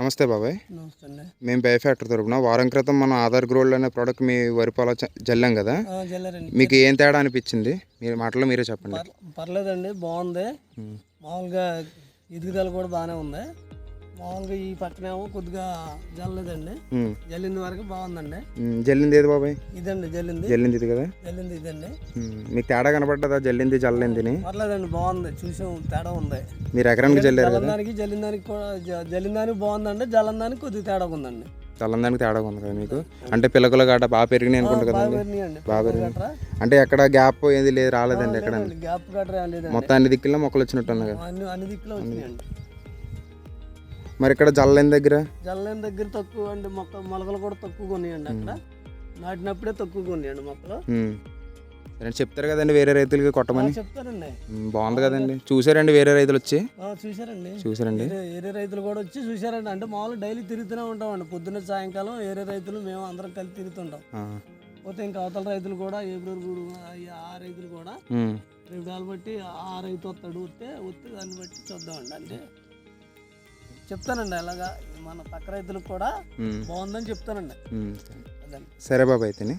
నమస్తే బాబాయ్. నమస్తే అండి. మేము బయోఫ్యాక్టరీ తరపున వారం క్రితం మన ఆధార్ గ్రోల్డ్ అనే ప్రోడక్ట్ మీ వరి పొలం జల్లాం కదా, జల్లారండి. మీకు ఏం తేడా అనిపించింది? మీరు మాటలో మీరే చెప్పండి. పర్లేదండి, బాగుంది. మామూలుగా ఎదుగుదల కూడా బాగానే ఉంది. మామూలుగా ఈ పక్కనేమో కొద్దిగా జల్లలేదండి, జల్లింది వరకు బాగుందండి. జల్లింది ఏది బాబాయ్? ఇదండి జల్లింది. జల్లింది ఇది కదా, జల్లింది ఇదండి. మీకు తేడా కనపడ్డదా? జల్లింది జల్లింది పర్లేదండి, బాగుంది. చూసాం, తేడా ఉంది. మీరు ఎకరానికి జల్లారు కదా, జల్లందానికి జల్లిందానికి కూడా జల్లిందానికి బాగుందండి, జల్లందానికి కొద్దిగా తేడా ఉందండి. చల్లందానికి తేడా ఉంది కదా మీకు. అంటే పిల్లకల గట్ట బాగా పెరిగినాయి అనుకుంటా కదండి. బాగా పెరిగినాయి అంటే ఎక్కడ గ్యాప్ ఏది లేదు, రాలేదండి ఎక్కడ? గ్యాప్ గట్రా లేదు, మొత్తం అన్ని దిక్కుల్లో మొక్కలు వచ్చినట్టు ఉన్నాయి కదా. అన్ని దిక్కులో వచ్చినాయండి. మరి ఇక్కడ జల్లేని దగ్గర తక్కువ అండి, మొలకలు కూడా తక్కువగా ఉన్నాయండి. అక్కడ నాటినప్పుడే తక్కువగా ఉన్నాయండి మొక్కలు. సరే చెప్తారు కదండి వేరే రైతులకి కొట్టమని. చెప్తారండి, బాగుంది కదండి. చూసారండి వేరే రైతులు వచ్చి? చూసారండి. వేరే రైతులు కూడా వచ్చి చూసారండి. అంటే మామూలు డైలీ తిరుగుతూనే ఉంటామండి, పొద్దున్న సాయంకాలం వేరే రైతులు మేము అందరం కలిసి తిరుగుతుంటాం. పోతే ఇంకా అవతల రైతులు కూడా ఏప్రిల్ ఆ రైతులు కూడా రేపు దాన్ని బట్టి ఆ రైతు వస్తే దాన్ని బట్టి చూద్దామండి. అంటే చెప్తానండి, అలాగా మన పక్క రైతులకు కూడా బాగుందని చెప్తానండి. సరే బాబాయ్ అయితే.